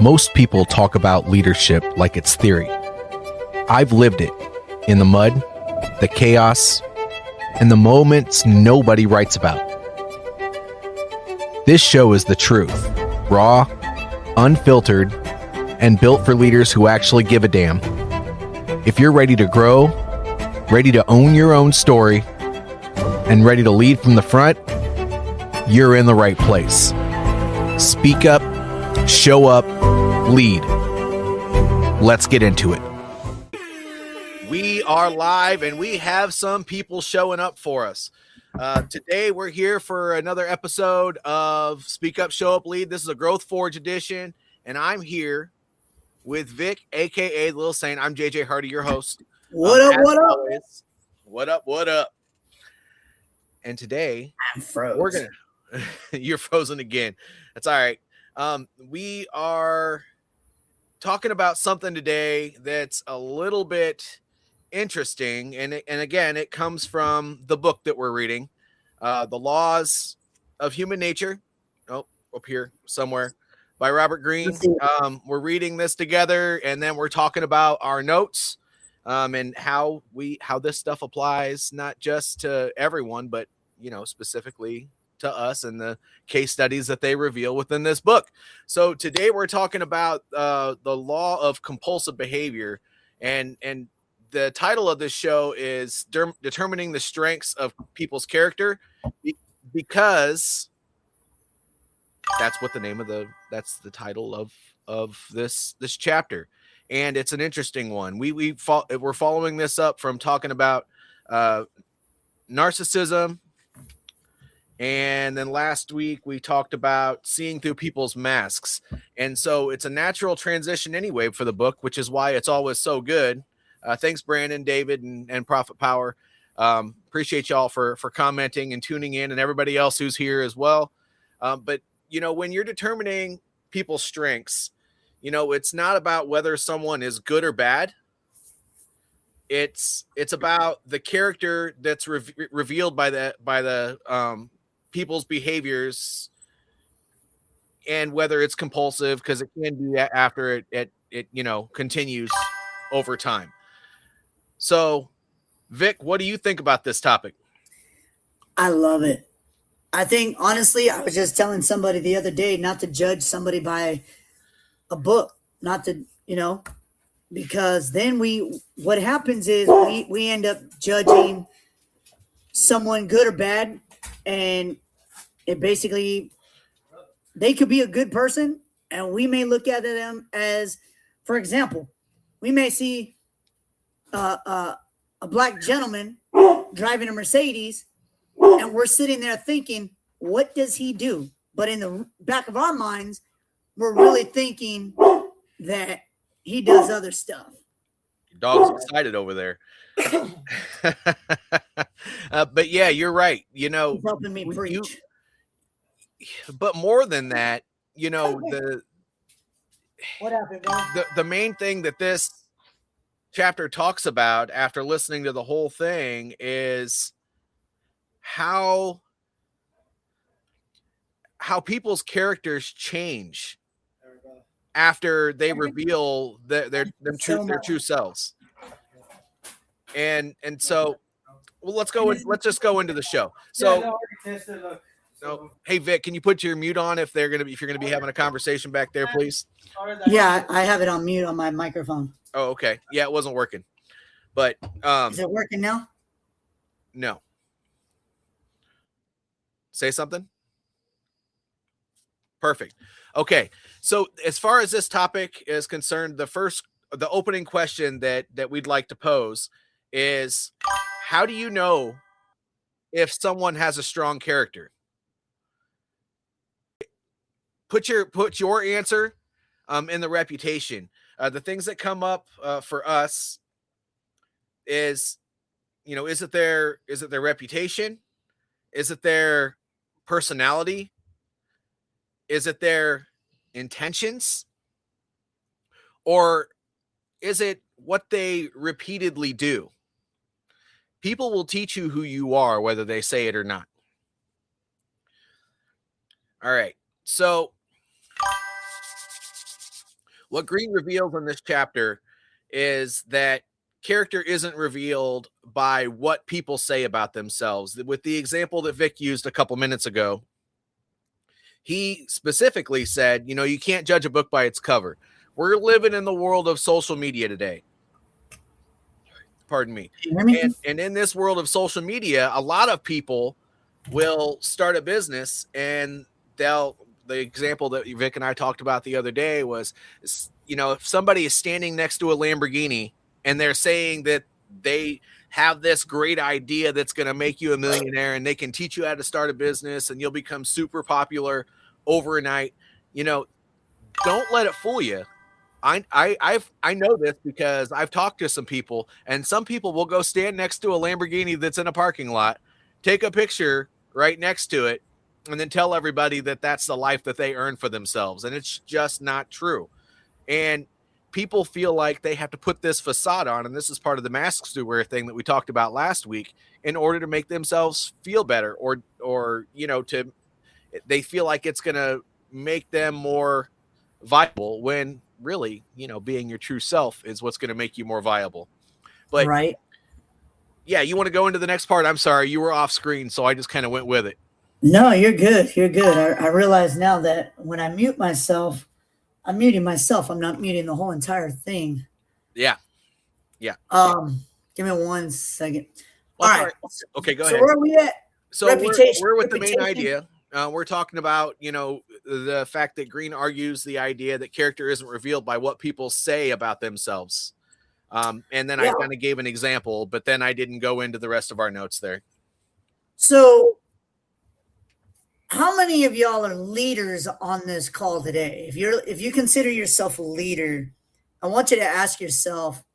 Most people talk about leadership like it's theory. I've lived it in the mud, the chaos, and the moments nobody writes about. This show is the truth, raw, unfiltered, and built for leaders who actually give a damn. If you're ready to grow, ready to own your own story, and ready to lead from the front, you're in the right place. Speak up, show up, lead. Let's get into it. We are live and we have some people showing up for us. Today we're here for another episode of Speak Up, Show Up, Lead. This is a Growth Forge edition, and I'm here with Vic, aka Lil Saint. I'm JJ Hardy, your host. What up? Always, what up? And today I'm frozen. We're gonna you're frozen again. That's all right. We are talking about something today that's a little bit interesting, and again, it comes from the book that we're reading, The Laws of Human Nature. Oh, up here somewhere, by Robert Greene. We're reading this together, and then we're talking about our notes, and how this stuff applies not just to everyone, but specifically to us and the case studies that they reveal within this book. So today we're talking about the law of compulsive behavior, and the title of this show is determining the strengths of people's character, because that's what that's the title of this chapter. And it's an interesting one. We're following this up from talking about narcissism. And then last week we talked about seeing through people's masks. And so it's a natural transition anyway for the book, which is why it's always so good. Thanks, Brandon, David, and Prophet Power. Appreciate y'all for commenting and tuning in, and everybody else who's here as well. But, when you're determining people's strengths, it's not about whether someone is good or bad. It's about the character that's revealed by the people's behaviors, and whether it's compulsive, because it can be after it continues over time. So, Vic, what do you think about this topic? I love it. I think, honestly, I was just telling somebody the other day not to judge somebody by a book, not to, because then what happens is we end up judging someone good or bad, and it basically, they could be a good person, and we may look at them as, for example, we may see a black gentleman driving a Mercedes, and we're sitting there thinking, what does he do? But in the back of our minds, we're really thinking that he does other stuff. Your dog's excited over there. But yeah, you're right. He's helping me preach. But more than that, What happened, man? The main thing that this chapter talks about, after listening to the whole thing, is how people's characters change after they reveal their true selves. And so, well, let's just go into the show. So, hey Vic, can you put your mute on if you're gonna be having a conversation back there, please? Yeah, I have it on mute on my microphone. Oh, okay. Yeah, it wasn't working. But is it working now? No. Say something. Perfect. Okay. So as far as this topic is concerned, the opening question that we'd like to pose is, how do you know if someone has a strong character? Put your answer in the reputation. The things that come up for us is, is it their reputation? Is it their personality? Is it their intentions? Or is it what they repeatedly do? People will teach you who you are, whether they say it or not. All right. So What Green reveals in this chapter is that character isn't revealed by what people say about themselves. With the example that Vic used a couple minutes ago, he specifically said, you know, you can't judge a book by its cover. We're living in the world of social media today. Pardon me. You hear me? And in this world of social media, a lot of people will start a business, and the example that Vic and I talked about the other day was, you know, if somebody is standing next to a Lamborghini and they're saying that they have this great idea that's going to make you a millionaire and they can teach you how to start a business and you'll become super popular overnight, you know, don't let it fool you. I know this because I've talked to some people, and some people will go stand next to a Lamborghini that's in a parking lot, take a picture right next to it, and then tell everybody that that's the life that they earn for themselves. And it's just not true. And people feel like they have to put this facade on, and this is part of the masks to wear thing that we talked about last week, in order to make themselves feel better, or you know, they feel like it's going to make them more viable, when really, you know, being your true self is what's going to make you more viable. But Right. yeah, you want to go into the next part? I'm sorry, you were off screen, so I just kind of went with it. No, you're good. You're good. I realize now that when I mute myself, I'm muting myself. I'm not muting the whole entire thing. Yeah. Give me 1 second. Well, All right. Okay, go So ahead. where are we at? So Reputation. we're with the main Reputation. idea. We're talking about, you know, the fact that Green argues the idea that character isn't revealed by what people say about themselves. And then I Yeah. kind of gave an example, but then I didn't go into the rest of our notes there. So how many of y'all are leaders on this call today? If you consider yourself a leader, I want you to ask yourself,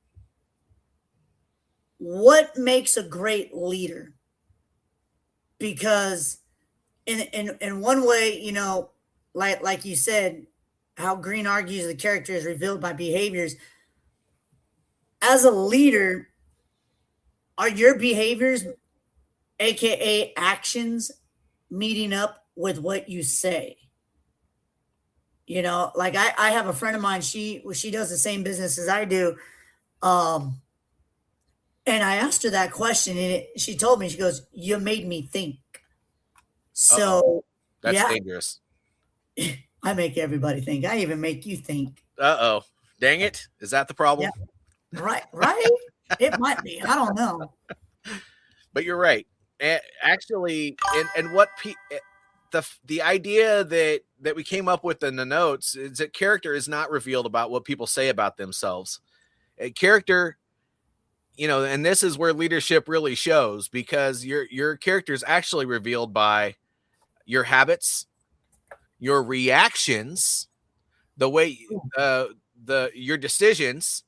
what makes a great leader? Because in one way, you know, like you said, how Green argues the character is revealed by behaviors. As a leader, are your behaviors, aka actions, meeting up with what you say? You know, like I have a friend of mine, she does the same business as I do. Um, and I asked her that question, and she told me, she goes, "You made me think." So That's yeah, dangerous. I make everybody think. I even make you think. Dang it. Is that the problem? Yeah. Right. It might be. I don't know. But you're right. Actually, and what the idea that we came up with in the notes is that character is not revealed about what people say about themselves. A character, you know, and this is where leadership really shows, because your character is actually revealed by your habits, your reactions, the way your decisions.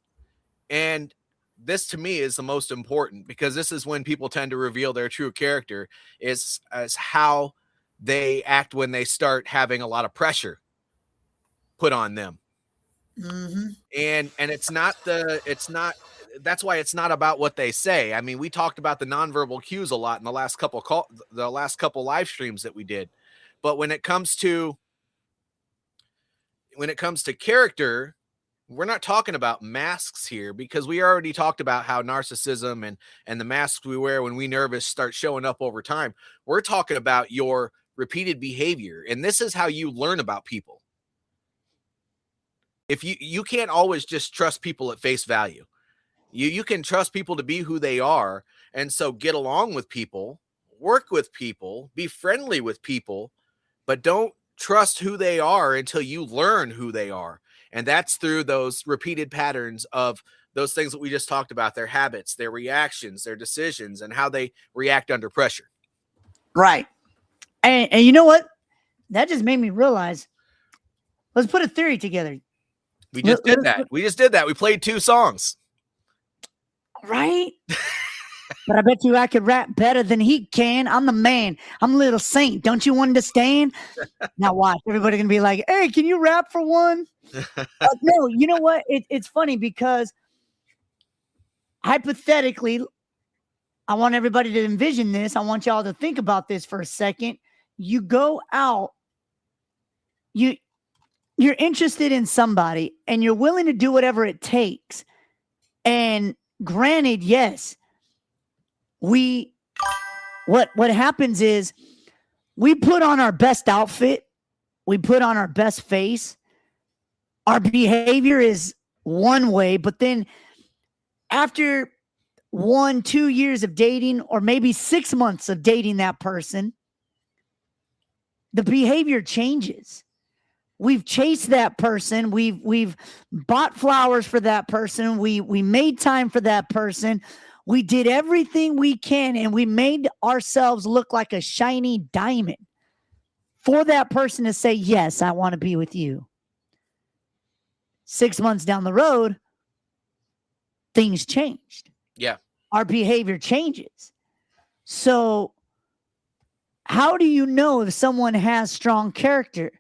And this to me is the most important, because this is when people tend to reveal their true character, is as how they act when they start having a lot of pressure put on them. Mm-hmm. And it's not that's why it's not about what they say. I mean, we talked about the nonverbal cues a lot in the last couple live streams that we did. But when it comes to character, we're not talking about masks here, because we already talked about how narcissism and the masks we wear when we nervous start showing up over time. We're talking about your repeated behavior, and this is how you learn about people. If you can't always just trust people at face value. You can trust people to be who they are, and so get along with people, work with people, be friendly with people, but don't trust who they are until you learn who they are. And that's through those repeated patterns of those things that we just talked about: their habits, their reactions, their decisions, and how they react under pressure. Right. And you know what? That just made me realize, let's put a theory together. We just did that. We played 2 songs. Right? But I bet you I could rap better than he can. I'm the man. I'm Lil Saint. Don't you understand? Now watch. Everybody gonna be like, "Hey, can you rap for one?" No, you know what? It's funny because hypothetically, I want everybody to envision this. I want y'all to think about this for a second. You go out, you're interested in somebody and you're willing to do whatever it takes. And granted, yes, we what happens is we put on our best outfit, we put on our best face. Our behavior is one way, but then after 1-2 years of dating, or maybe 6 months of dating that person, the behavior changes. We've chased that person. We've bought flowers for that person. We made time for that person. We did everything we can, and we made ourselves look like a shiny diamond for that person to say, yes, I want to be with you. 6 months down the road, things changed. Yeah. Our behavior changes. So how do you know if someone has strong character?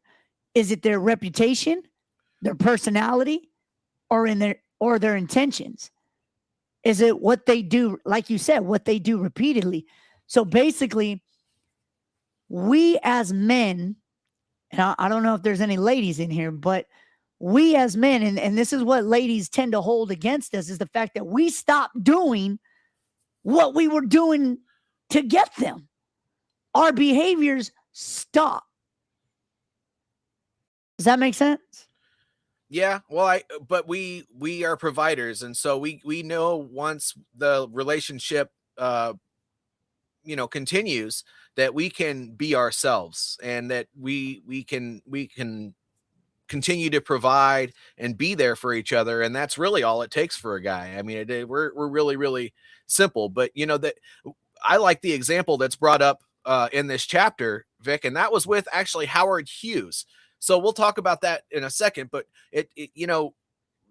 Is it their reputation, their personality, or their intentions? Is it what they do, like you said, what they do repeatedly? So basically, we as men, and I don't know if there's any ladies in here, but we as men, and this is what ladies tend to hold against us, is the fact that we stopped doing what we were doing to get them. Our behaviors stop. Does that make sense? Yeah, well, but we are providers, and so we know once the relationship continues, that we can be ourselves, and that we can continue to provide and be there for each other, and that's really all it takes for a guy. I mean, we're really, really simple, but that I like the example that's brought up in this chapter, Vic, and that was with actually Howard Hughes. So we'll talk about that in a second, but it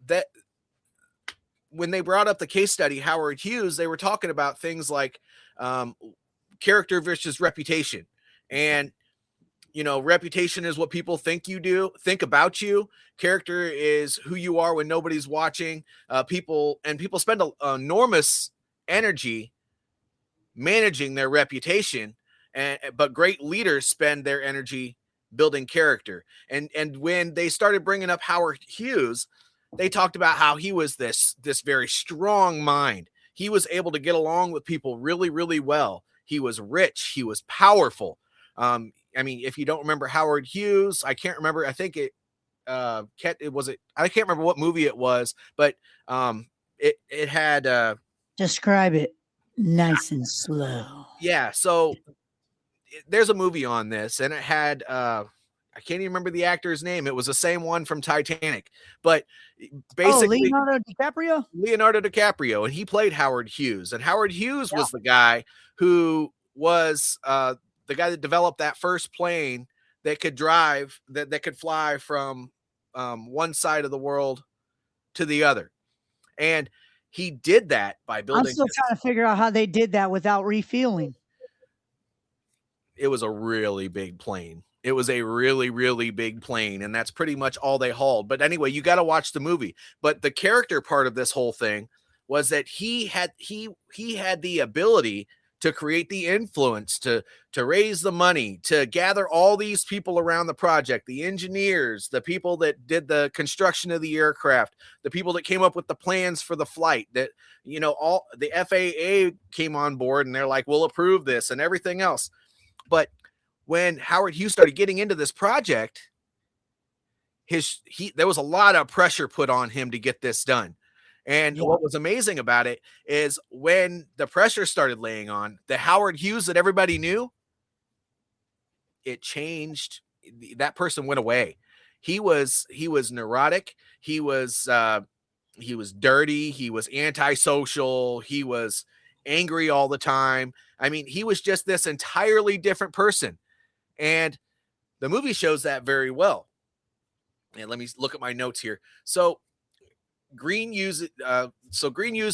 that when they brought up the case study, Howard Hughes, they were talking about things like character versus reputation. And reputation is what people think about you. Character is who you are when nobody's watching. People spend an enormous energy managing their reputation, but great leaders spend their energy building character. And when they started bringing up Howard Hughes, they talked about how he was this very strong mind. He was able to get along with people really, really well. He was rich. He was powerful. I mean, if you don't remember Howard Hughes, I can't remember. I think I can't remember what movie it was, but it had describe it nice and slow. Yeah, so there's a movie on this, and it had I can't even remember the actor's name. It was the same one from Titanic, but basically Leonardo DiCaprio, and he played Howard Hughes, and Howard Hughes was the guy who was the guy that developed that first plane that could drive, that could fly from one side of the world to the other. And he did that by building. I'm still trying to figure out how they did that without refueling. It was a really big plane. It was a really, really big plane, and that's pretty much all they hauled. But anyway, you got to watch the movie. But the character part of this whole thing was that he had the ability to create the influence, to raise the money, to gather all these people around the project, the engineers, the people that did the construction of the aircraft, the people that came up with the plans for the flight, that, all the FAA came on board and they're like, we'll approve this and everything else. But when Howard Hughes started getting into this project, there was a lot of pressure put on him to get this done. And what was amazing about it is when the pressure started laying on, the Howard Hughes that everybody knew, it changed. That person went away. He was neurotic. He was dirty. He was antisocial. He was angry all the time. I mean, he was just this entirely different person. And the movie shows that very well. And let me look at my notes here. So Green used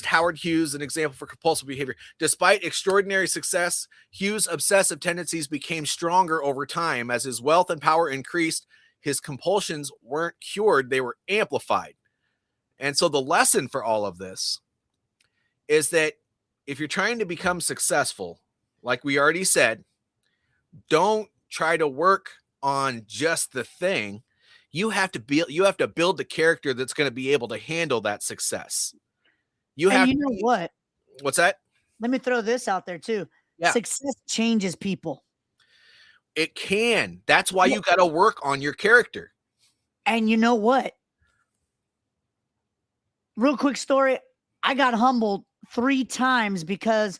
Howard Hughes, an example for compulsive behavior. Despite extraordinary success, Hughes' obsessive tendencies became stronger over time. As his wealth and power increased, his compulsions weren't cured, they were amplified. And so the lesson for all of this is that if you're trying to become successful, like we already said, don't try to work on just the thing. you have to build the character that's going to be able to handle that success. You And have you know what? What's that? Let me throw this out there too. Yeah. Success changes people. It can. That's why Yeah. you got to work on your character. And you know what? Real quick story. I got humbled 3 times because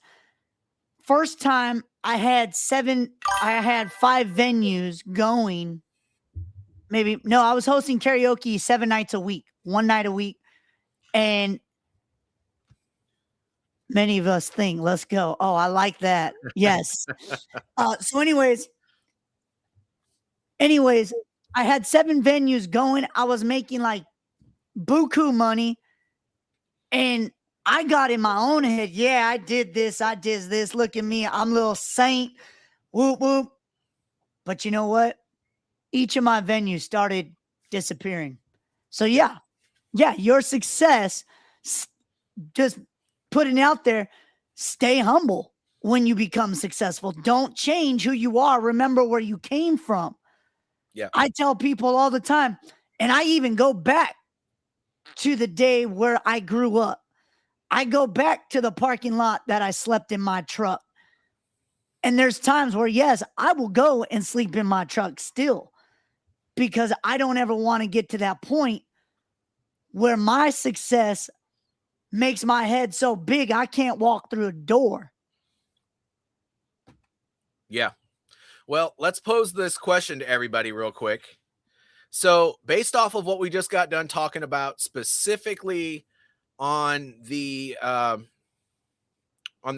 first time I had 5 venues going. I was hosting karaoke 7 nights a week, 1 night a week. And many of us think, let's go. Oh, I like that. Yes. So anyways, I had 7 venues going. I was making like buku money. And I got in my own head. Yeah, I did this. Look at me. I'm Lil Saint. Whoop, whoop. But you know what? Each of my venues started disappearing. So yeah, your success, just putting out there, stay humble when you become successful. Don't change who you are. Remember where you came from. Yeah. I tell people all the time, and I even go back to the day where I grew up. I go back to the parking lot that I slept in my truck. And there's times where, yes, I will go and sleep in my truck still, because I don't ever want to get to that point where my success makes my head so big I can't walk through a door. Yeah. Well, let's pose this question to everybody real quick. So, based off of what we just got done talking about, specifically on the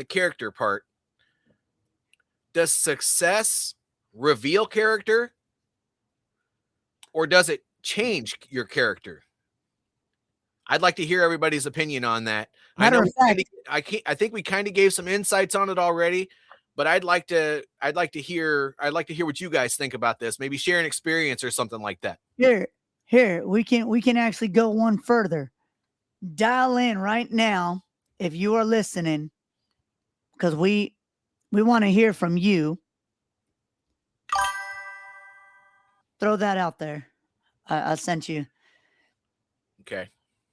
character part, does success reveal character, or does it change your character? I'd like to hear everybody's opinion on that. Matter of fact, I think we kind of gave some insights on it already, but I'd like to hear what you guys think about this. Maybe share an experience or something like that. Here, we can actually go one further. Dial in right now if you are listening, because we want to hear from you. Throw that out there. I sent you. Okay.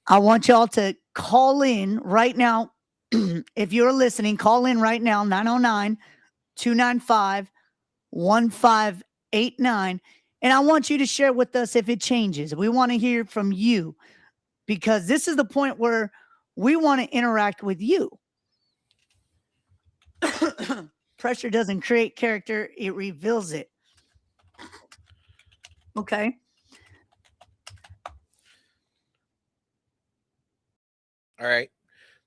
I want y'all to call in right now. If you're listening, call in right now, 909-295-1589. And I want you to share with us if it changes. We want to hear from you, because this is the point where we want to interact with you. Pressure doesn't create character, it reveals it. Okay. All right.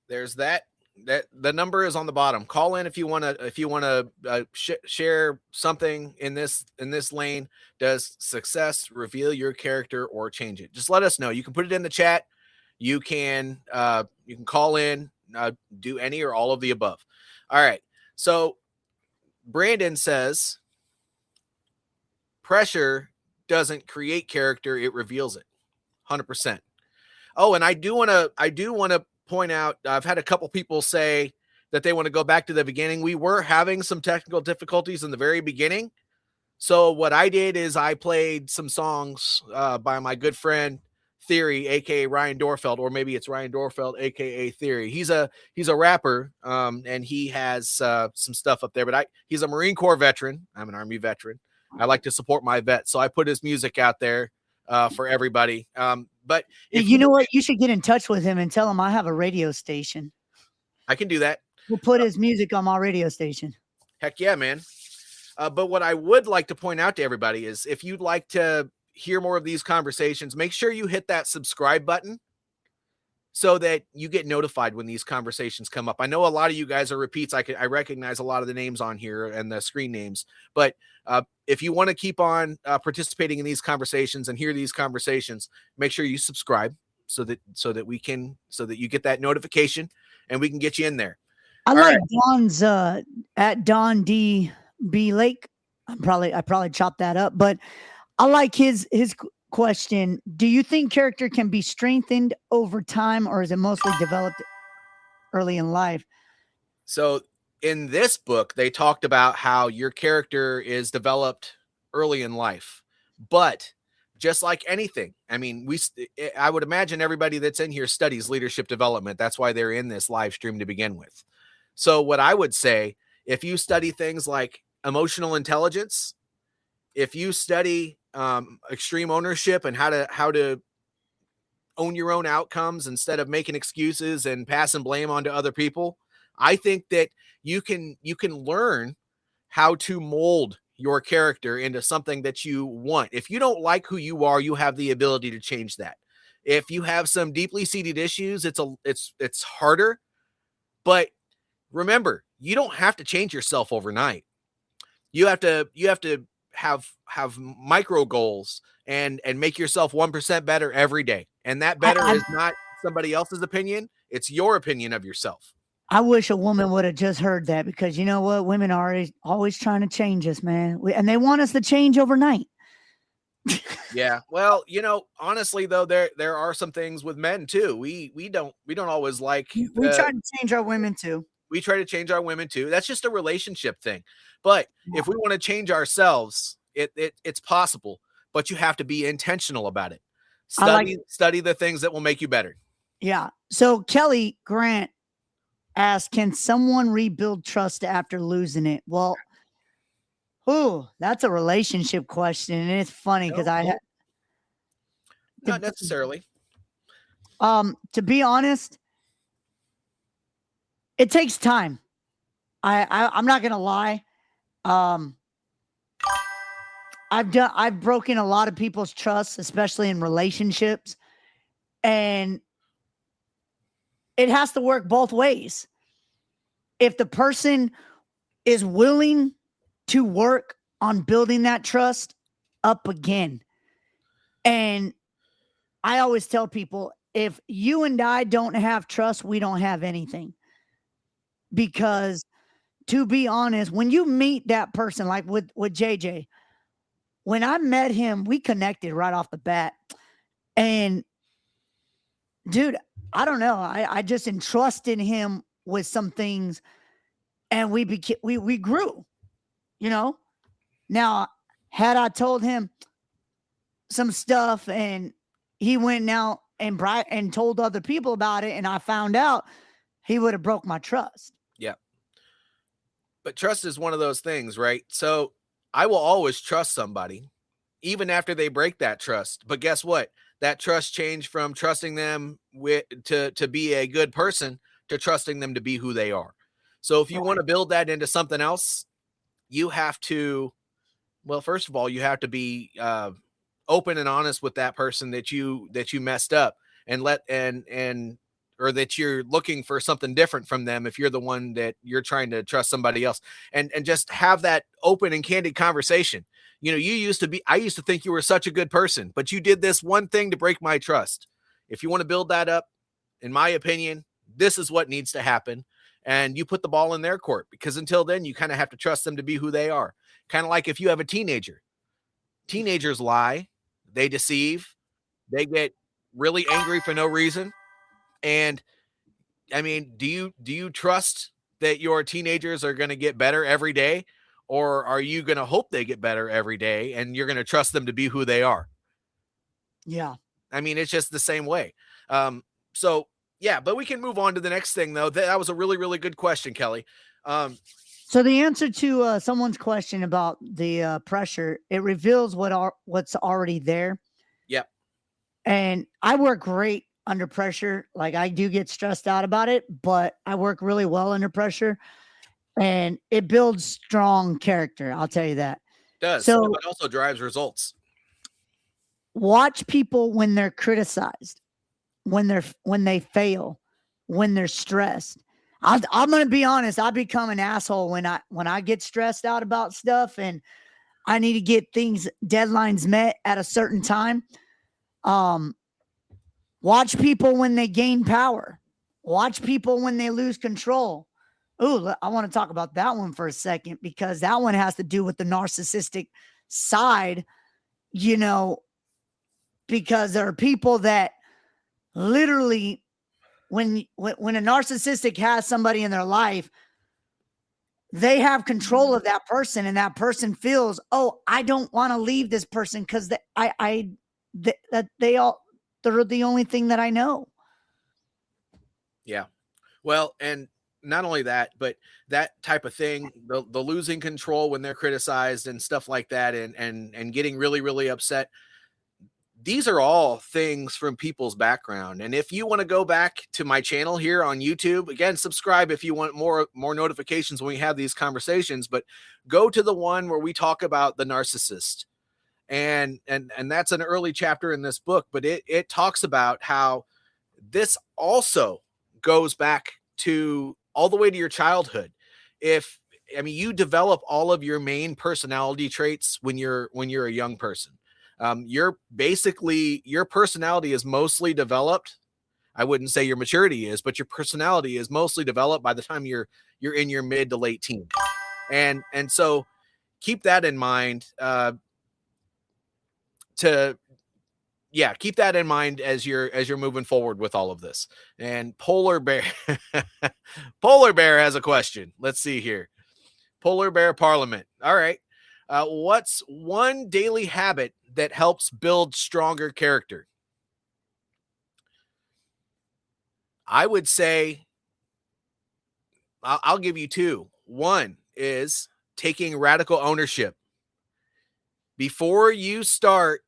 There's that. The number is on the bottom. Call in if you want to share something in this lane. Does success reveal your character or change it? Just let us know. You can put it in the chat. You can call in, do any or all of the above. All right. So Brandon says pressure doesn't create character, it reveals it. 100%. Oh, and I do want to point out, I've had a couple people say that they want to go back to the beginning. We were having some technical difficulties in the very beginning. So what I did is I played some songs by my good friend Theory, aka Ryan Dorfeld, or maybe it's Ryan Dorfeld, aka Theory. He's a rapper, and he has some stuff up there. But he's a Marine Corps veteran. I'm an Army veteran. I like to support my vets, so I put his music out there for everybody. But if you know what, you should get in touch with him and tell him I have a radio station. I can do that. We'll put his music on my radio station. Heck yeah, man. But what I would like to point out to everybody is, if you'd like to hear more of these conversations, make sure you hit that subscribe button so that you get notified when these conversations come up. I know a lot of you guys are repeats. I recognize a lot of the names on here and the screen names, but if you want to keep on participating in these conversations and hear these conversations, make sure you subscribe so that you get that notification and we can get you in there. I All like right. Don's at Don D B Lake. I probably chopped that up, but I like his question. Do you think character can be strengthened over time, or is it mostly developed early in life? So in this book, they talked about how your character is developed early in life, but just like anything. I mean, I would imagine everybody that's in here studies leadership development. That's why they're in this live stream to begin with. So what I would say, if you study things like emotional intelligence, if you study extreme ownership and how to own your own outcomes instead of making excuses and passing blame onto other people, I think that you can learn how to mold your character into something that you want. If you don't like who you are, you have the ability to change that. If you have some deeply seated issues, it's harder, but remember, you don't have to change yourself overnight. You have to have micro goals and make yourself 1% better every day. And that better is not somebody else's opinion, it's your opinion of yourself. I wish a woman would have just heard that, because you know what? Women are always trying to change us, man. And they want us to change overnight. Yeah. Well, honestly though, there are some things with men too. We don't always like we try to change our women too. We try to change our women too. That's just a relationship thing. But if we want to change ourselves, it's possible, but you have to be intentional about it. Study the things that will make you better. Yeah. So Kelly Grant asked, can someone rebuild trust after losing it? Well, that's a relationship question. And it's funny because not necessarily. To be honest, it takes time. I'm not gonna lie. I've broken a lot of people's trust, especially in relationships, and it has to work both ways. If the person is willing to work on building that trust up again, and I always tell people, if you and I don't have trust, we don't have anything. Because to be honest, when you meet that person, like with JJ, when I met him, we connected right off the bat. And dude, I don't know. I just entrusted him with some things, and we grew, Now, had I told him some stuff and he went out and told other people about it, and I found out, he would have broke my trust. Yeah. But trust is one of those things, right? So I will always trust somebody, even after they break that trust. But guess what? That trust changed from trusting them to be a good person to trusting them to be who they are. So if you want to build that into something else, you have to, well, first of all, you have to be open and honest with that person that you messed up, or that you're looking for something different from them if you're the one that you're trying to trust somebody else, and just have that open and candid conversation. I used to think you were such a good person, but you did this one thing to break my trust. If you want to build that up, in my opinion, this is what needs to happen. And you put the ball in their court, because until then, you kind of have to trust them to be who they are. Kind of like if you have a teenager. Teenagers lie, they deceive, they get really angry for no reason. And I mean, do you trust that your teenagers are going to get better every day? Or are you going to hope they get better every day and you're going to trust them to be who they are? Yeah. I mean, it's just the same way. So yeah, but we can move on to the next thing though. That was a really, really good question, Kelly. So the answer to someone's question about the pressure, it reveals what's already there. Yep. And I work great under pressure. Like, I do get stressed out about it, but I work really well under pressure, and it builds strong character. I'll tell you that. It does. So it also drives results. Watch people when they're criticized, when they fail, when they're stressed. I'm going to be honest. I become an asshole when I get stressed out about stuff and I need to get deadlines met at a certain time. Watch people when they gain power. Watch people when they lose control. Ooh, I want to talk about that one for a second, because that one has to do with the narcissistic side, because there are people that literally, when a narcissistic has somebody in their life, they have control of that person, and that person feels, oh, I don't want to leave this person because they're the only thing that I know. Yeah. Well, and not only that, but that type of thing, the losing control when they're criticized and stuff like that, and getting really, really upset. These are all things from people's background. And if you want to go back to my channel here on YouTube, again, subscribe if you want more notifications when we have these conversations, but go to the one where we talk about the narcissist. And that's an early chapter in this book, but it talks about how this also goes back to all the way to your childhood. If I mean, you develop all of your main personality traits when you're a young person. You're basically, your personality is mostly developed. I wouldn't say your maturity is, but your personality is mostly developed by the time you're in your mid to late teens. And so keep that in mind. Keep that in mind as you're moving forward with all of this. And Polar Bear Polar Bear has a question. Let's see here. Polar Bear Parliament. All right. What's one daily habit that helps build stronger character? I would say I'll give you two. One is taking radical ownership. Before you start,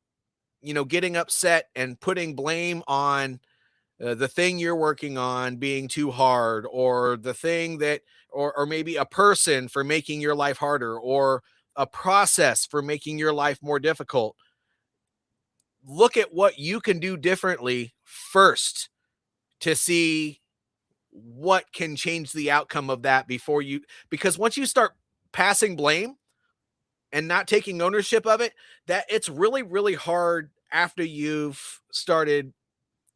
getting upset and putting blame on the thing you're working on being too hard, or the thing that, or maybe a person for making your life harder, or a process for making your life more difficult. Look at what you can do differently first to see what can change the outcome of that because once you start passing blame and not taking ownership of it, that it's really, really hard after you've started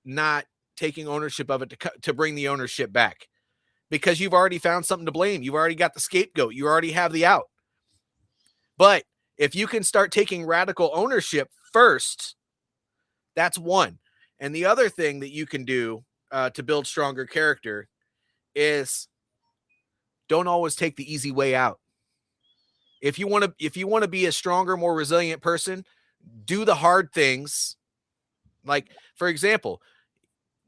not taking ownership of it to bring the ownership back, because you've already found something to blame. You've already got the scapegoat. You already have the out. But if you can start taking radical ownership first, that's one. And the other thing that you can do to build stronger character is don't always take the easy way out. If you want to be a stronger, more resilient person, do the hard things. Like, for example,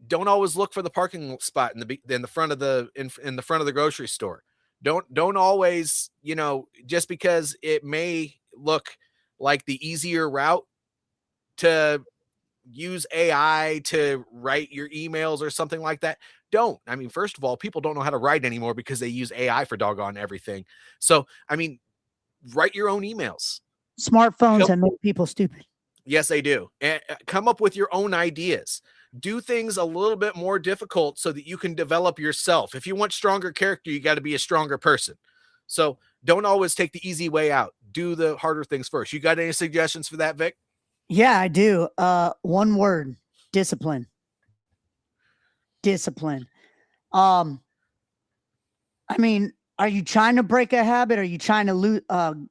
don't always look for the parking spot in the front of the grocery store. Don't always, just because it may look like the easier route to use AI to write your emails or something like that. Don't. I mean, first of all, people don't know how to write anymore because they use AI for doggone everything. So, I mean, write your own emails. Smartphones have made people stupid. Yes, they do. And come up with your own ideas. Do things a little bit more difficult so that you can develop yourself. If you want stronger character, you got to be a stronger person. So don't always take the easy way out. Do the harder things first. You got any suggestions for that, Vic? Yeah, I do. One word: discipline. Discipline. I mean, are you trying to break a habit? Or are you trying to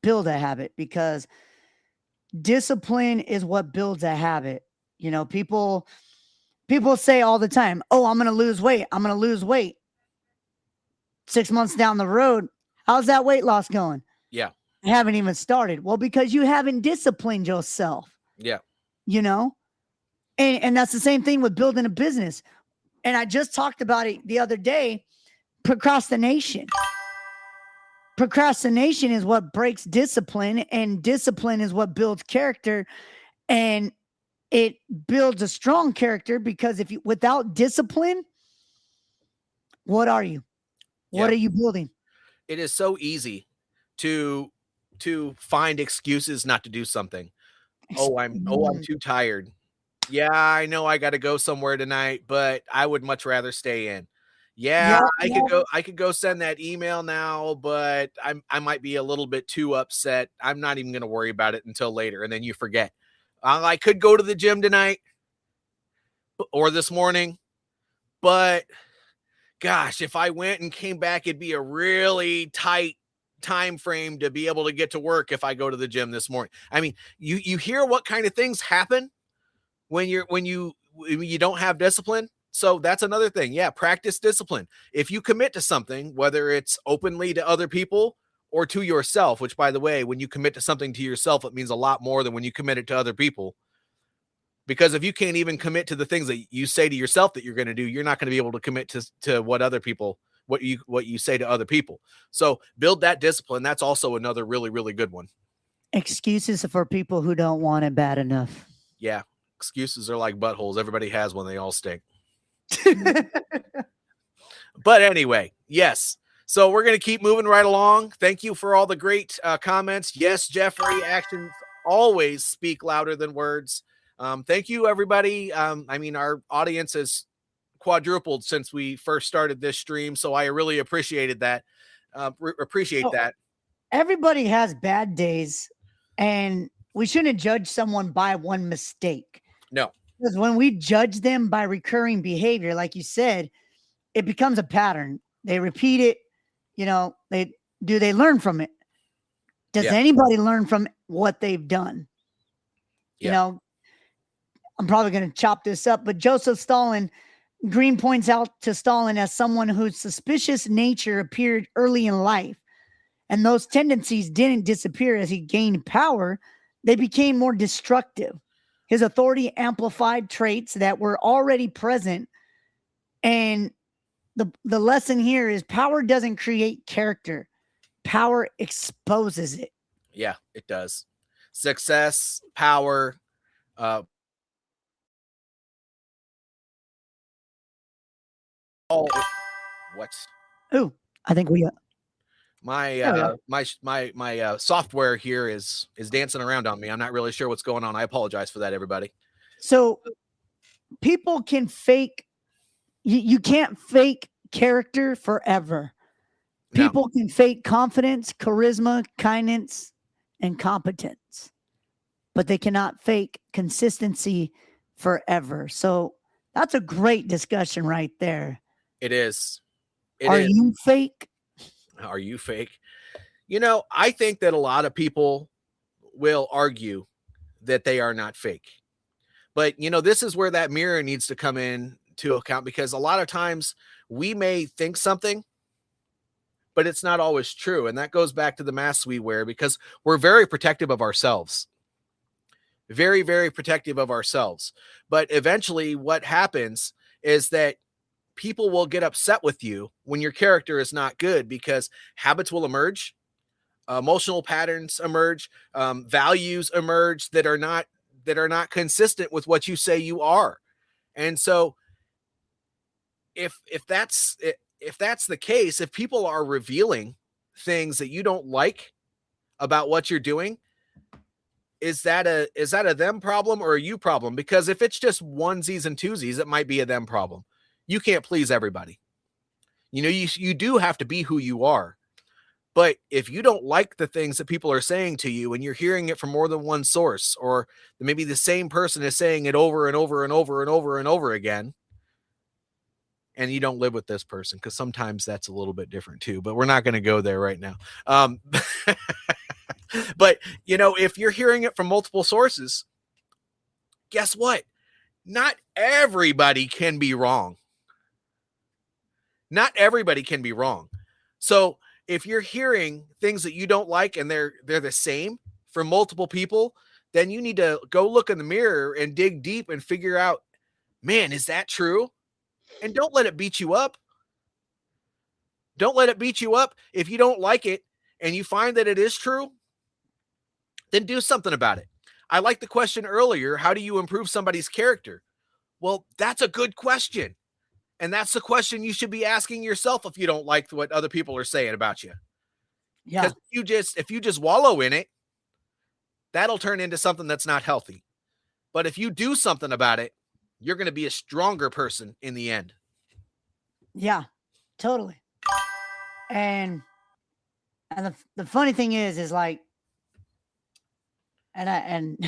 build a habit? Because discipline is what builds a habit. People say all the time, "Oh, I'm going to lose weight. I'm going to lose weight." 6 months down the road, how's that weight loss going? Yeah. I haven't even started. Well, because you haven't disciplined yourself. Yeah. And that's the same thing with building a business. And I just talked about it the other day. Procrastination. Procrastination is what breaks discipline, and discipline is what builds character, and it builds a strong character, because without discipline, what are you? What are you building? It is so easy to find excuses not to do something. I'm too tired. Yeah, I know I got to go somewhere tonight, but I would much rather stay in. Yeah, I could go send that email now, but I might be a little bit too upset. I'm not even going to worry about it until later. And then you forget. I could go to the gym tonight or this morning, but gosh, if I went and came back, it'd be a really tight time frame to be able to get to work if I go to the gym this morning. I mean, you hear what kind of things happen when you don't have discipline. So that's another thing. Yeah, practice discipline. If you commit to something, whether it's openly to other people or to yourself, which, by the way, when you commit to something to yourself, it means a lot more than when you commit it to other people. Because if you can't even commit to the things that you say to yourself that you're going to do, you're not going to be able to commit to what other people, what you say to other people. So build that discipline. That's also another really, really good one. Excuses for people who don't want it bad enough. Yeah. Excuses are like buttholes. Everybody has one. They all stink. But anyway, yes. So we're going to keep moving right along. Thank you for all the great comments. Yes, Jeffrey, actions always speak louder than words. Thank you, everybody. I mean, our audience has quadrupled since we first started this stream, so I really appreciated that. Appreciate that. Everybody has bad days, and we shouldn't judge someone by one mistake. No. Because when we judge them by recurring behavior, like you said, it becomes a pattern. They repeat it. You know, they learn from it? Does anybody learn from what they've done? You know, I'm probably going to chop this up, but Joseph Stalin, Green points out to Stalin as someone whose suspicious nature appeared early in life. And those tendencies didn't disappear as he gained power. They became more destructive. His authority amplified traits that were already present. And the lesson here is power doesn't create character. Power exposes it. Yeah, it does. Success, power, all what? Ooh, I think we my software here is dancing around on me. I'm not really sure what's going on. I apologize for that, everybody. So people can fake. You can't fake character forever. People can fake confidence, charisma, kindness, and competence, but they cannot fake consistency forever. So that's a great discussion right there. It is. Are you fake? Are you fake? You know, I think that a lot of people will argue that they are not fake. But, you know, this is where that mirror needs to come in to account, because a lot of times we may think something, but it's not always true. And that goes back to the masks we wear, because we're very protective of ourselves. Very, very protective of ourselves. But eventually what happens is that people will get upset with you when your character is not good, because habits will emerge, emotional patterns emerge, values emerge that are not consistent with what you say you are. And so if that's the case, if people are revealing things that you don't like about what you're doing, is that a them problem or a you problem? Because if it's just onesies and twosies, it might be a them problem. You can't please everybody. You know, you do have to be who you are. But if you don't like the things that people are saying to you and you're hearing it from more than one source, or maybe the same person is saying it over and over and over and over and over again, and you don't live with this person, because sometimes that's a little bit different too, but we're not going to go there right now. But, you know, if you're hearing it from multiple sources, guess what? Not everybody can be wrong. Not everybody can be wrong. So if you're hearing things that you don't like and they're the same from multiple people, then you need to go look in the mirror and dig deep and figure out, man, is that true? And don't let it beat you up. Don't let it beat you up. If you don't like it and you find that it is true, then do something about it. I like the question earlier, how do you improve somebody's character? Well, that's a good question. And that's the question you should be asking yourself if you don't like what other people are saying about you. Yeah. Because if you just wallow in it, that'll turn into something that's not healthy. But if you do something about it, you're going to be a stronger person in the end. Yeah, totally. And the funny thing is like, and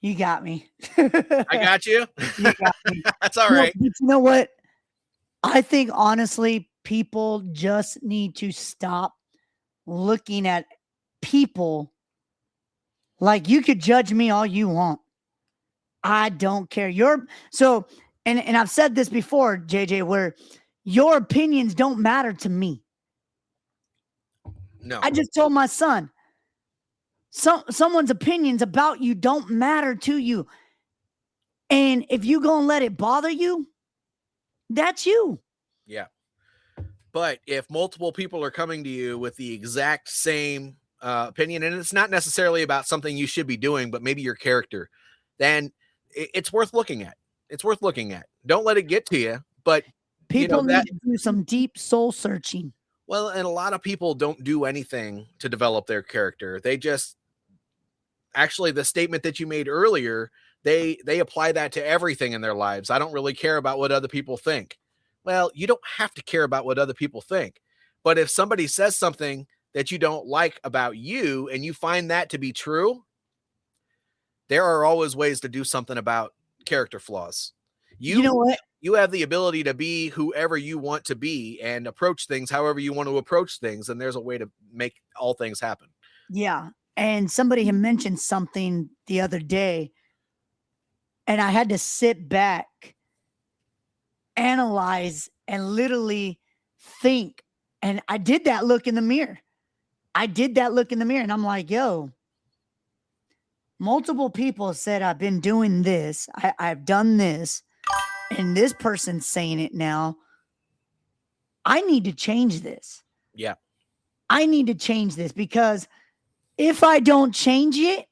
you got me. I got you. You got me. That's all right. But you know what? I think honestly, people just need to stop looking at people like, you could judge me all you want. I don't care. And I've said this before, JJ, where your opinions don't matter to me. No. I just told my son, someone's opinions about you don't matter to you. And if you gonna let it bother you, that's you. Yeah. But if multiple people are coming to you with the exact same opinion, and it's not necessarily about something you should be doing, but maybe your character, then it's worth looking at. It's worth looking at. Don't let it get to you. But People that, need to do some deep soul searching. well, and a lot of people don't do anything to develop their character. They just, actually, the statement that you made earlier, they apply that to everything in their lives. I don't really care about what other people think. Well, you don't have to care about what other people think. But if somebody says something that you don't like about you and you find that to be true, there are always ways to do something about character flaws. You know what? You have the ability to be whoever you want to be and approach things however you want to approach things. And there's a way to make all things happen. Yeah. And somebody had mentioned something the other day, and I had to sit back, analyze, and literally think. And I did that look in the mirror. And I'm like, yo, multiple people said I've been doing this. I've done this. And this person's saying it now. I need to change this. Yeah. I need to change this, because if I don't change it,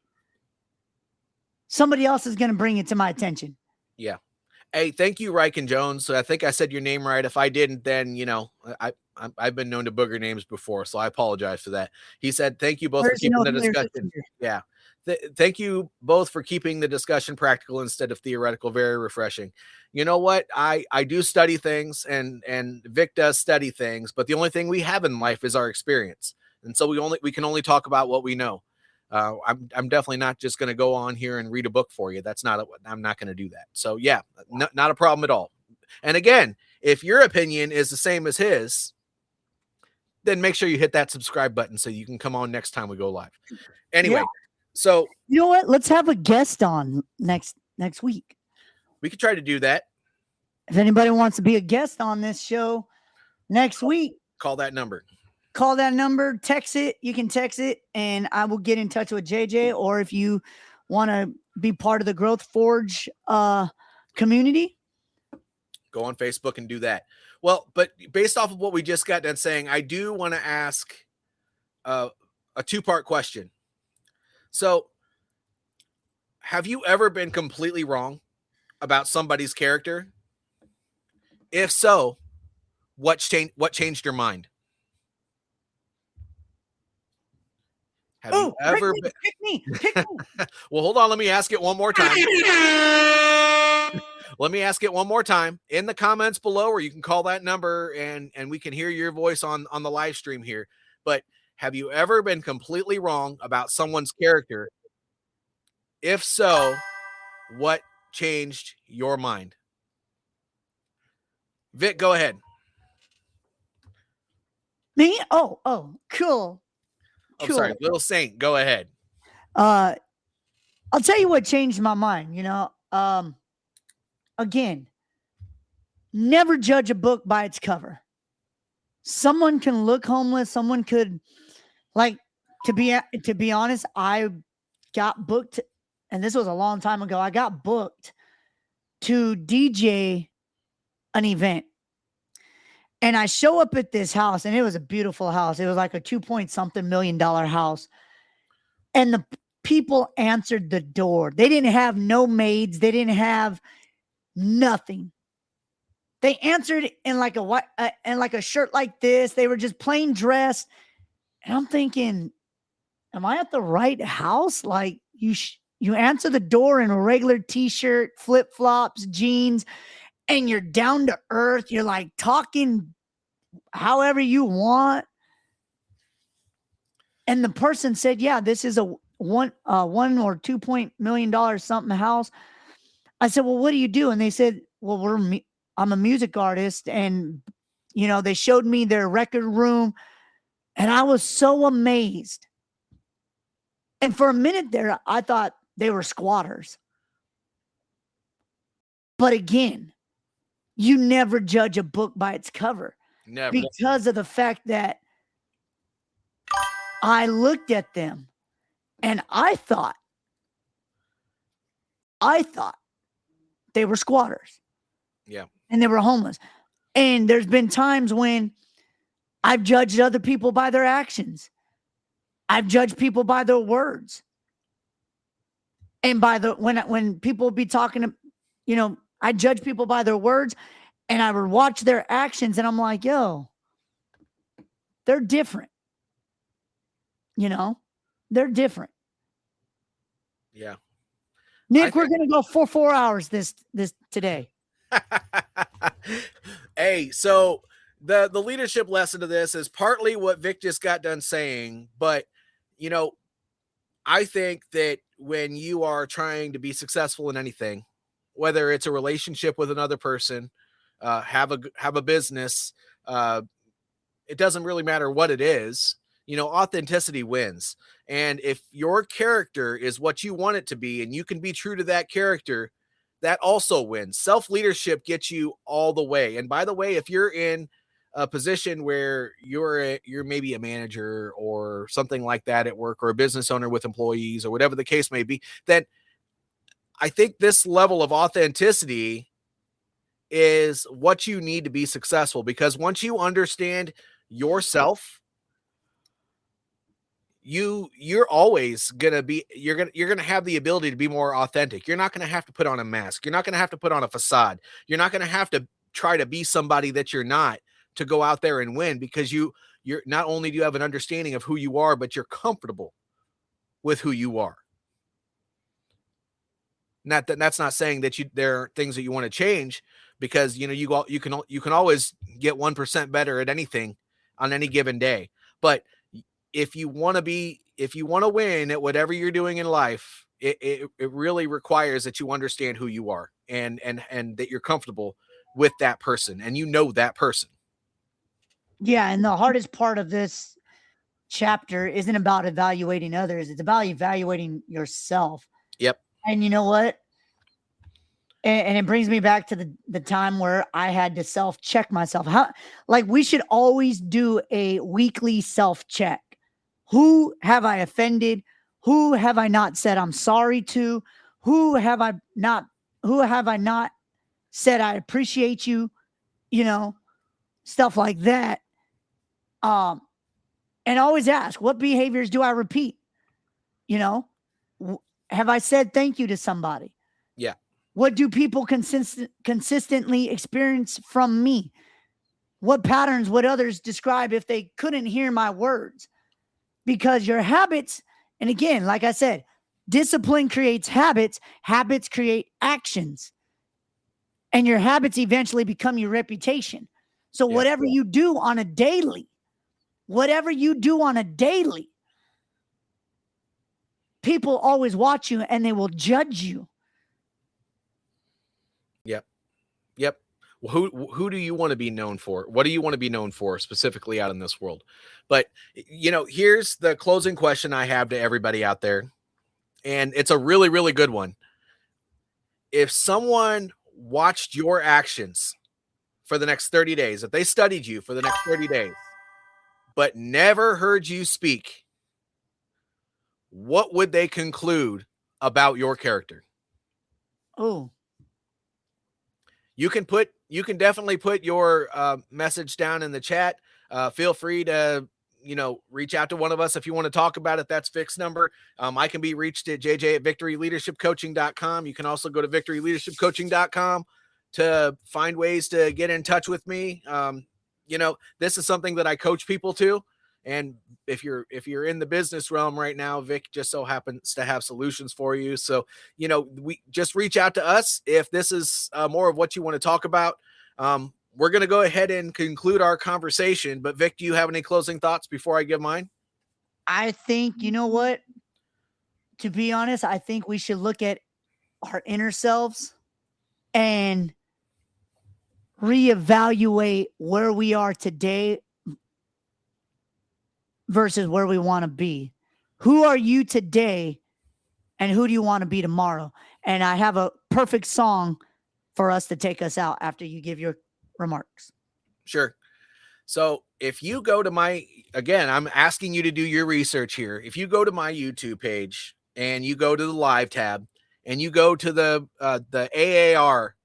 somebody else is going to bring it to my attention. Yeah. Hey, thank you, Riken Jones. I think I said your name right. If I didn't, then I've been known to booger names before, so I apologize for that. He said, "Thank you both for keeping the discussion." Yeah, thank you both for keeping the discussion practical instead of theoretical. Very refreshing. You know what? I do study things, and Vic does study things, but the only thing we have in life is our experience, and so we can only talk about what we know. I'm definitely not just going to go on here and read a book for you. I'm not going to do that. So yeah, not a problem at all. And again, if your opinion is the same as his, then make sure you hit that subscribe button so you can come on next time we go live. Anyway, so you know what? Let's have a guest on next week. We could try to do that. If anybody wants to be a guest on this show next week, call that number. Text it. You can text it, and I will get in touch with JJ. Or if you want to be part of the Growth Forge community, go on Facebook and do that. Well, but based off of what we just got done saying, I do want to ask a two-part question. So, have you ever been completely wrong about somebody's character? If so, what changed your mind? Have you ever been... Pick me. Well, hold on. Let me ask it one more time. Let me ask it one more time in the comments below, or you can call that number and we can hear your voice on the live stream here. But have you ever been completely wrong about someone's character? If so, what changed your mind? Vic, go ahead. Me? Oh, cool. I'm sorry, Lil Saint, go ahead. I'll tell you what changed my mind. Again, never judge a book by its cover. Someone can look homeless. Someone could, to be honest, I got booked, and this was a long time ago. I got booked to DJ an event. And I show up at this house, and it was a beautiful house. It was like a $2-point-something million house. And the people answered the door. They didn't have no maids. They didn't have nothing. They answered in like a white and like a shirt like this. They were just plain dressed. And I'm thinking, am I at the right house? Like you answer the door in a regular t-shirt, flip-flops, jeans, and you're down to earth. You're like talking however you want. And the person said, yeah, this is a $1 or $2 million something house. I said, well, what do you do? And they said, well, I'm a music artist. And, they showed me their record room, and I was so amazed. And for a minute there, I thought they were squatters. But again, you never judge a book by its cover. Never. Because of the fact that I looked at them and I thought they were squatters. Yeah. And they were homeless. And there's been times when I've judged other people by their actions. I've judged people by their words. And by the when people be talking to, I judge people by their words, and I would watch their actions, and I'm like, yo, they're different. They're different. Yeah. Nick, we're gonna go for 4 hours this today. Hey, so the leadership lesson of this is partly what Vic just got done saying, but I think that when you are trying to be successful in anything, whether it's a relationship with another person, have a business, it doesn't really matter what it is. Authenticity wins. And if your character is what you want it to be, and you can be true to that character, that also wins. Self-leadership gets you all the way. And by the way, if you're in a position where you're maybe a manager or something like that at work, or a business owner with employees, or whatever the case may be, then I think this level of authenticity is what you need to be successful. Because once you understand yourself, you're always gonna be you're gonna have the ability to be more authentic. You're not gonna have to put on a mask. You're not gonna have to put on a facade. You're not gonna have to try to be somebody that you're not to go out there and win, because you're not only do you have an understanding of who you are, but you're comfortable with who you are. That's not saying that there are things that you want to change, because you can always get 1% better at anything on any given day. But if you want to win at whatever you're doing in life, it really requires that you understand who you are, and that you're comfortable with that person, and that person. Yeah, and the hardest part of this chapter isn't about evaluating others. It's about evaluating yourself. Yep. And you know what? And it brings me back to the time where I had to self-check myself. We should always do a weekly self-check. Who have I offended? Who have I not said I'm sorry to? Who have I not said I appreciate you? Stuff like that. And always ask, what behaviors do I repeat? Have I said thank you to somebody? Yeah. What do people consistently experience from me? What patterns would others describe if they couldn't hear my words? Because your habits, and again, like I said, discipline creates habits, habits create actions, and your habits eventually become your reputation. So whatever you do on a daily, people always watch you and they will judge you. Yep. Well, who do you want to be known for? What do you want to be known for specifically out in this world? But here's the closing question I have to everybody out there, and it's a really, really good one. If someone watched your actions for the next 30 days, if they studied you for the next 30 days, but never heard you speak, what would they conclude about your character? Oh, you can definitely put your message down in the chat. Feel free to reach out to one of us if you want to talk about it. That's Vic's number. I can be reached at jj@victoryleadershipcoaching.com. You can also go to victoryleadershipcoaching.com to find ways to get in touch with me. This is something that I coach people to. And if you're in the business realm right now, Vic just so happens to have solutions for you. So, we just reach out to us if this is more of what you want to talk about. We're going to go ahead and conclude our conversation. But Vic, do you have any closing thoughts before I give mine? I think, you know what? To be honest, I think we should look at our inner selves and reevaluate where we are today versus where we want to be. Who are you today and who do you want to be tomorrow? And I have a perfect song for us to take us out after you give your remarks. Sure. So if you go to again, I'm asking you to do your research here. If you go to my YouTube page and you go to the live tab and you go to the AAR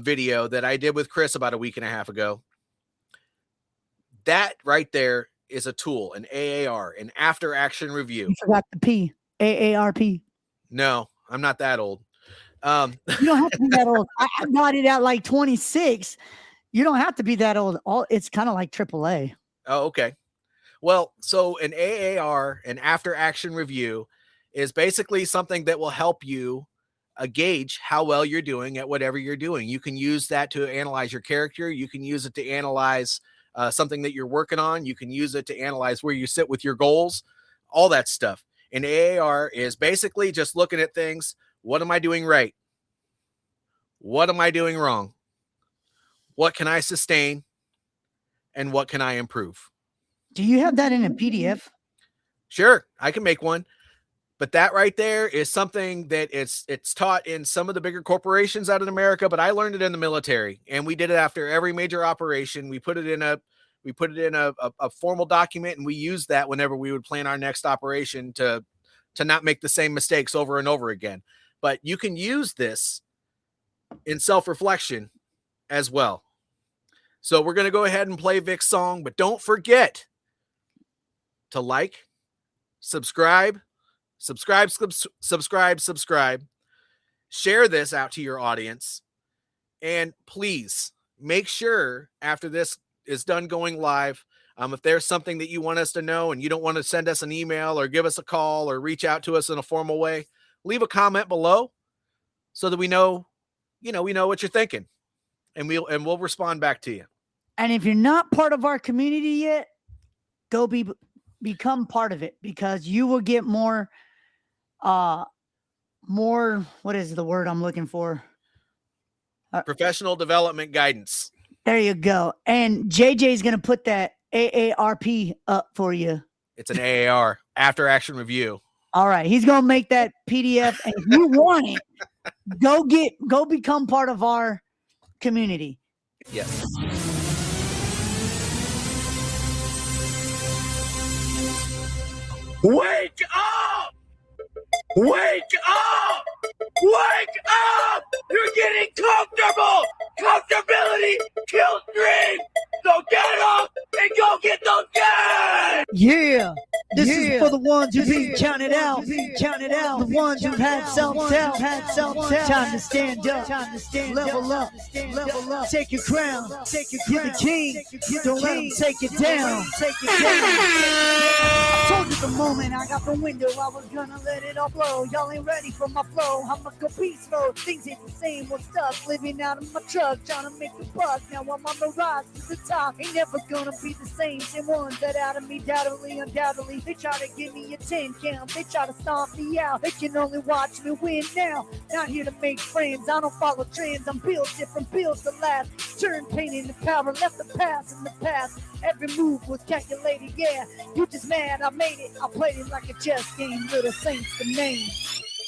video that I did with Chris about a week and a half ago, that right there is a tool, an AAR, an after action review. You forgot the P, AARP. No, I'm not that old. You don't have to be that old. I got it at like 26. You don't have to be that old. It's kind of like AAA. Oh, okay. Well, so an AAR, an after action review, is basically something that will help you gauge how well you're doing at whatever you're doing. You can use that to analyze your character. You can use it to analyze something that you're working on. You can use it to analyze where you sit with your goals, all that stuff. An AAR is basically just looking at things. What am I doing right? What am I doing wrong? What can I sustain? And what can I improve? Do you have that in a PDF? Sure, I can make one. But that right there is something that it's taught in some of the bigger corporations out in America, but I learned it in the military, and we did it after every major operation. We put it in a formal document, and we used that whenever we would plan our next operation to not make the same mistakes over and over again. But you can use this in self-reflection as well. So we're going to go ahead and play Vic's song, but don't forget to like, subscribe, share this out to your audience, and please make sure after this is done going live, if there's something that you want us to know and you don't want to send us an email or give us a call or reach out to us in a formal way, leave a comment below so that we know what you're thinking, and we'll respond back to you. And if you're not part of our community yet, go become part of it, because you will get more, what is the word I'm looking for? Professional development guidance. There you go. And JJ's going to put that AARP up for you. It's an AAR, after action review. All right. He's going to make that PDF. And if you want it, go become part of our community. Yes. Wake up! Wake up! Wake up! You're getting comfortable! Comfortability kills dreams! So get up and go get those games! Yeah! This is for the ones who've been counted out. The ones who've had self-doubt. Time to stand up. Level up. Take your crown. You're the king. Don't let them take it down. I told you the moment I got the window, I was gonna let it all blow. Y'all ain't ready for my flow. I must go beast mode. Things ain't the same. We're stuck living out of my truck, trying to make a buck. Now I'm on the rise to the top. Ain't never gonna be the same. Same ones that out of me, undoubtedly. They try to give me a 10 count. They try to stomp me out. They can only watch me win now. Not here to make friends. I don't follow trends. I'm built different, built to last. Turn pain into power. Left the past in the past. Every move was calculated. Yeah, you just mad. I made it. I played it like a chess game. Little Saint's the name.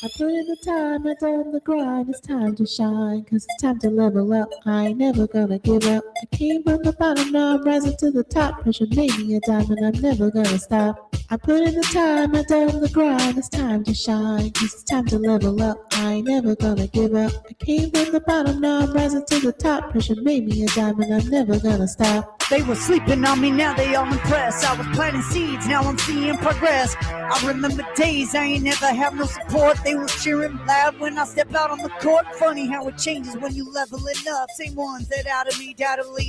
I put in the time, I done the grind, it's time to shine, cause it's time to level up, I ain't never gonna give up. I came from the bottom, now I'm rising to the top, pressure made me a diamond, I'm never gonna stop. I put in the time, I done the grind, it's time to shine, cause it's time to level up, I ain't never gonna give up. I came from the bottom, now I'm rising to the top, pressure made me a diamond, I'm never gonna stop. They were sleeping on me, now they all impressed. I was planting seeds, now I'm seeing progress. I remember days I ain't never have no support. They was cheering loud when I step out on the court. Funny how it changes when you leveling up. Same ones that out of me,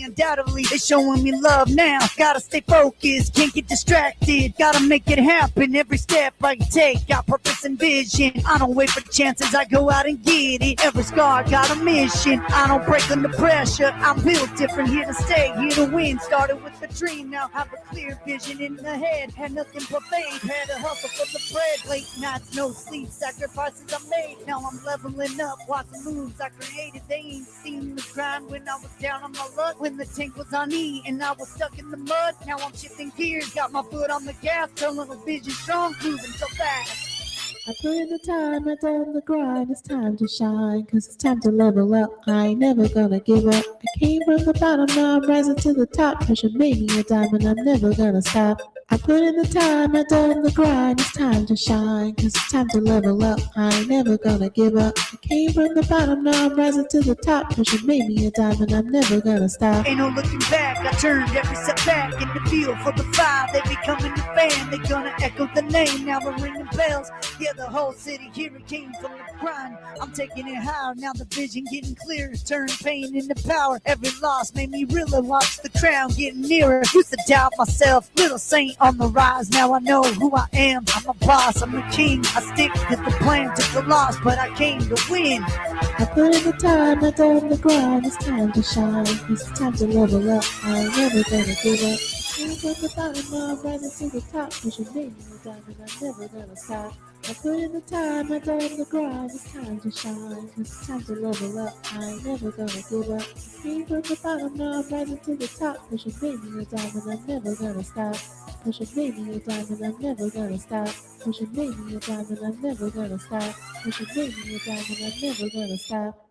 undoubtedly, they showing me love now. Gotta stay focused, can't get distracted. Gotta make it happen every step I take. Got purpose and vision. I don't wait for chances, I go out and get it. Every scar got a mission. I don't break under pressure. I'm built different, here to stay, here to win. Started with a dream, now have a clear vision in the head. Had nothing but faith, had to hustle for the bread. Late nights, no sleep, sacrifices I made. Now I'm leveling up, watching moves I created. They ain't seen the grind when I was down on my luck. When the tank was on E and I was stuck in the mud. Now I'm shifting gears, got my foot on the gas. Telling a vision strong, moving so fast. I put in the time, I done the grind, it's time to shine, cause it's time to level up, I ain't never gonna give up. I came from the bottom, now I'm rising to the top, pressure made me a diamond, I'm never gonna stop. I put in the time, I done the grind, it's time to shine, cause it's time to level up, I ain't never gonna give up. I came from the bottom, now I'm rising to the top, pushing made me a diamond, I'm never gonna stop. Ain't no looking back, I turned every setback into fuel for the fire. They becoming the fan, they gonna echo the name, now we're ringing bells. Yeah, the whole city here it came from the grind. I'm taking it higher, now the vision getting clearer. Turn pain into power, every loss made me realer. Watch the crown getting nearer, used to doubt myself. Lil Saint on the rise, now I know who I am. I'm a boss, I'm a king, I stick to the plan. Took the loss, but I came to win. I put in the time, I done the grind, it's time to shine, cause it's time to level up, I ain't never gonna give up. Came from the bottom, now I'm rising to the top, pushing made me a diamond, I'm never gonna stop. I put in the time, I done the grind, it's time to shine, cause it's time to level up, I ain't never gonna give up. Came from the bottom, now I'm rising to the top, pushing made me a diamond, I'm never gonna stop. Pushing made me a diamond, I'm never gonna stop. Pushing made me a diamond, I'm never gonna stop. Pushing made me a diamond, I'm never gonna stop.